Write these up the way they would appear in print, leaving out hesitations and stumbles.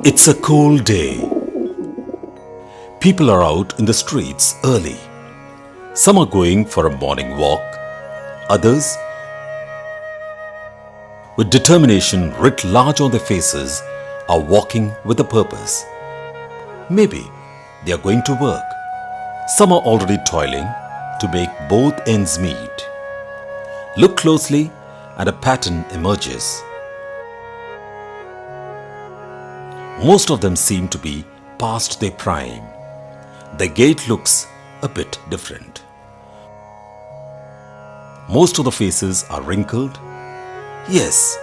It's a cold day. People are out in the streets early. Some are going for a morning walk. Others, with determination writ large on their faces, are walking with a purpose. Maybe they are going to work. Some are already toiling to make both ends meet. Look closely and a pattern emerges. Most of them seem to be past their prime. Their gait looks a bit different. Most of the faces are wrinkled. Yes,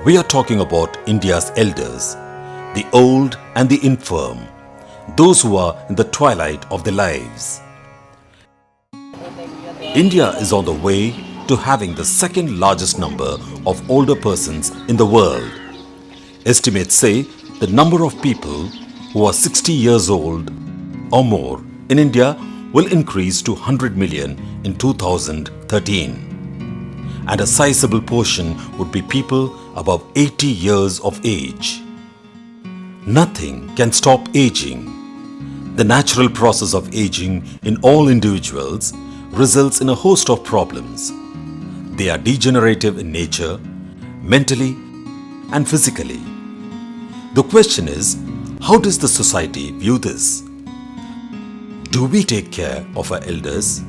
we are talking about India's elders, the old and the infirm, those who are in the twilight of their lives. India is on the way to having the second largest number of older persons in the world. Estimates say the number of people who are 60 years old or more in India will increase to 100 million in 2013. And a sizable portion would be people above 80 years of age. Nothing can stop aging. The natural process of aging in all individuals results in a host of problems. They are degenerative in nature, mentally and physically. The question is, how does the society view this? Do we take care of our elders?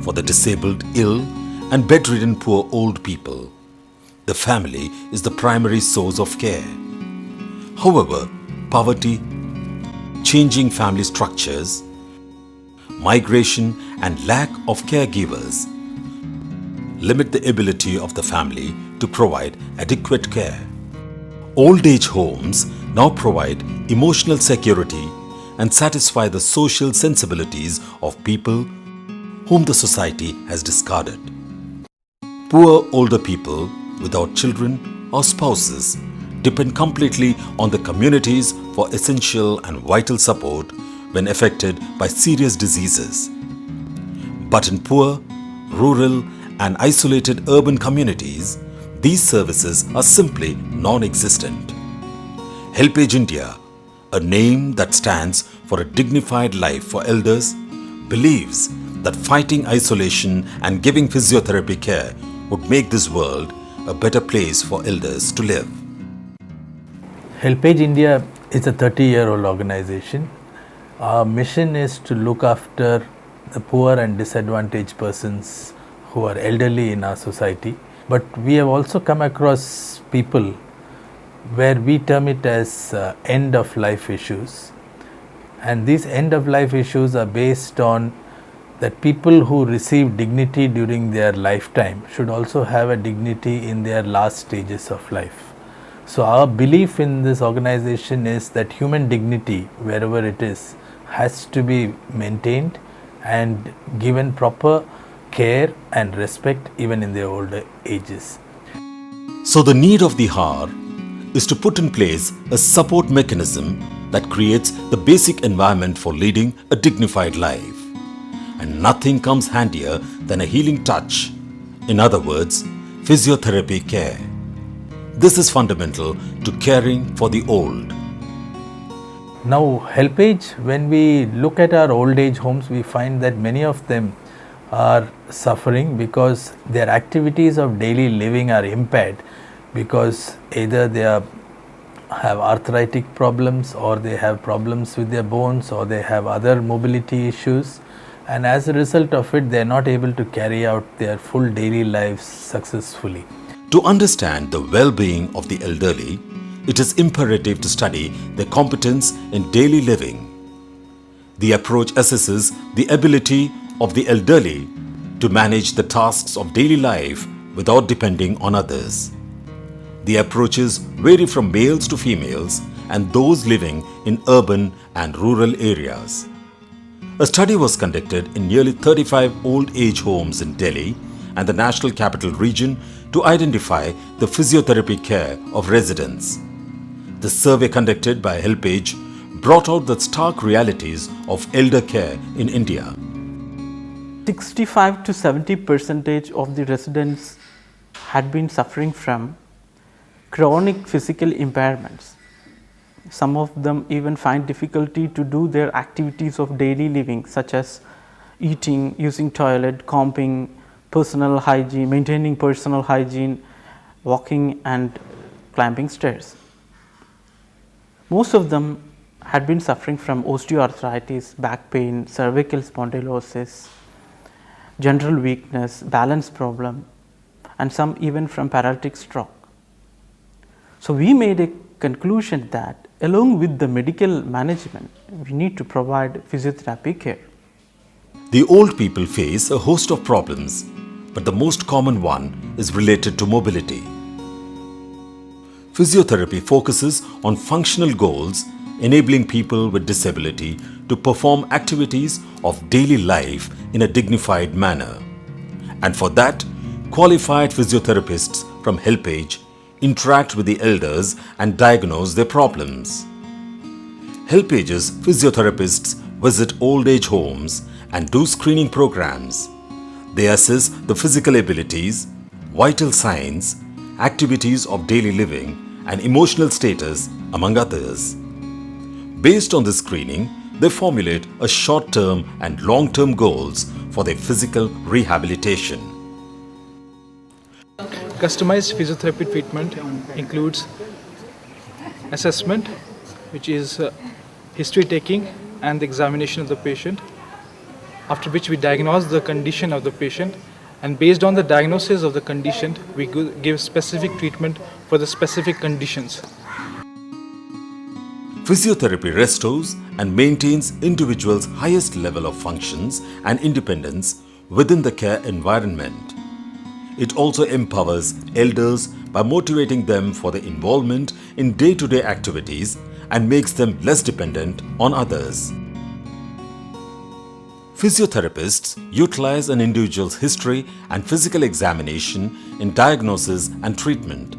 For the disabled, ill and bedridden poor old people, the family is the primary source of care. However, poverty, changing family structures, migration and lack of caregivers limit the ability of the family to provide adequate care. Old age homes now provide emotional security and satisfy the social sensibilities of people whom the society has discarded. Poor older people without children or spouses depend completely on the communities for essential and vital support when affected by serious diseases. But in poor, rural and isolated urban communities, these services are simply non-existent. HelpAge India, a name that stands for a dignified life for elders, believes that fighting isolation and giving physiotherapy care would make this world a better place for elders to live. HelpAge India is a 30-year-old organization. Our mission is to look after the poor and disadvantaged persons who are elderly in our society. But we have also come across people where we term it as end of life issues. And these end of life issues are based on that people who receive dignity during their lifetime should also have a dignity in their last stages of life. So our belief in this organization is that human dignity, wherever it is, has to be maintained and given proper care and respect even in their older ages. So the need of the hour is to put in place a support mechanism that creates the basic environment for leading a dignified life. And nothing comes handier than a healing touch. In other words, physiotherapy care. This is fundamental to caring for the old. Now, HelpAge, when we look at our old age homes, we find that many of them are suffering because their activities of daily living are impaired because either they have arthritic problems or they have problems with their bones or they have other mobility issues, and as a result of it they are not able to carry out their full daily lives successfully. To understand the well-being of the elderly, it is imperative to study their competence in daily living. The approach assesses the ability of the elderly to manage the tasks of daily life without depending on others. The approaches vary from males to females and those living in urban and rural areas. A study was conducted in nearly 35 old age homes in Delhi and the National Capital Region to identify the physiotherapy care of residents. The survey conducted by HelpAge brought out the stark realities of elder care in India. 65 to 70% of the residents had been suffering from chronic physical impairments. Some of them even find difficulty to do their activities of daily living, such as eating, using toilet, combing, personal hygiene, maintaining personal hygiene, walking and climbing stairs. Most of them had been suffering from osteoarthritis, back pain, cervical spondylosis, general weakness, balance problem, and some even from paralytic stroke. So, we made a conclusion that along with the medical management, we need to provide physiotherapy care. The old people face a host of problems, but the most common one is related to mobility. Physiotherapy focuses on functional goals, enabling people with disability to perform activities of daily life in a dignified manner. And for that, qualified physiotherapists from HelpAge interact with the elders and diagnose their problems. HelpAge's physiotherapists visit old age homes and do screening programs. They assess the physical abilities, vital signs, activities of daily living, and emotional status, among others. Based on this screening, they formulate a short-term and long-term goals for their physical rehabilitation. Customized physiotherapy treatment includes assessment, which is history taking and the examination of the patient, after which we diagnose the condition of the patient, and based on the diagnosis of the condition, we give specific treatment for the specific conditions. Physiotherapy restores and maintains individuals' highest level of functions and independence within the care environment. It also empowers elders by motivating them for their involvement in day-to-day activities and makes them less dependent on others. Physiotherapists utilize an individual's history and physical examination in diagnosis and treatment.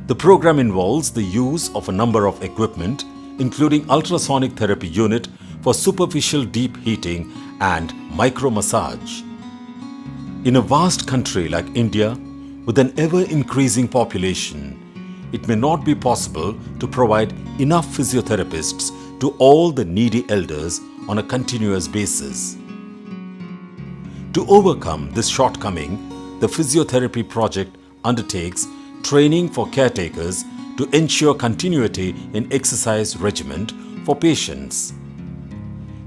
The program involves the use of a number of equipment, including ultrasonic therapy unit for superficial deep heating and micro-massage. In a vast country like India, with an ever-increasing population, it may not be possible to provide enough physiotherapists to all the needy elders on a continuous basis. To overcome this shortcoming, the physiotherapy project undertakes training for caretakers to ensure continuity in exercise regimen for patients.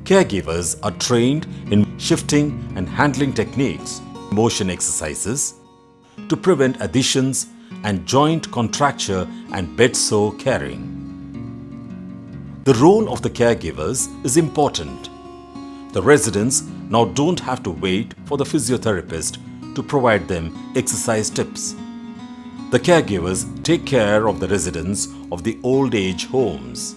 Caregivers are trained in shifting and handling techniques, motion exercises, to prevent adhesions and joint contracture and bedsore caring. The role of the caregivers is important. The residents now don't have to wait for the physiotherapist to provide them exercise tips. The caregivers take care of the residents of the old age homes.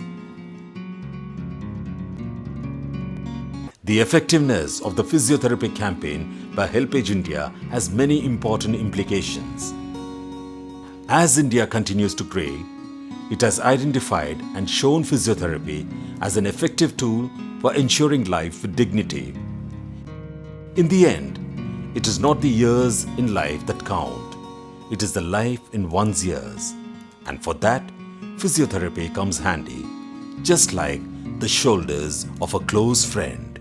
The effectiveness of the physiotherapy campaign by HelpAge India has many important implications. As India continues to grow, it has identified and shown physiotherapy as an effective tool for ensuring life with dignity. In the end, it is not the years in life that count, it is the life in one's years. And for that, physiotherapy comes handy, just like the shoulders of a close friend.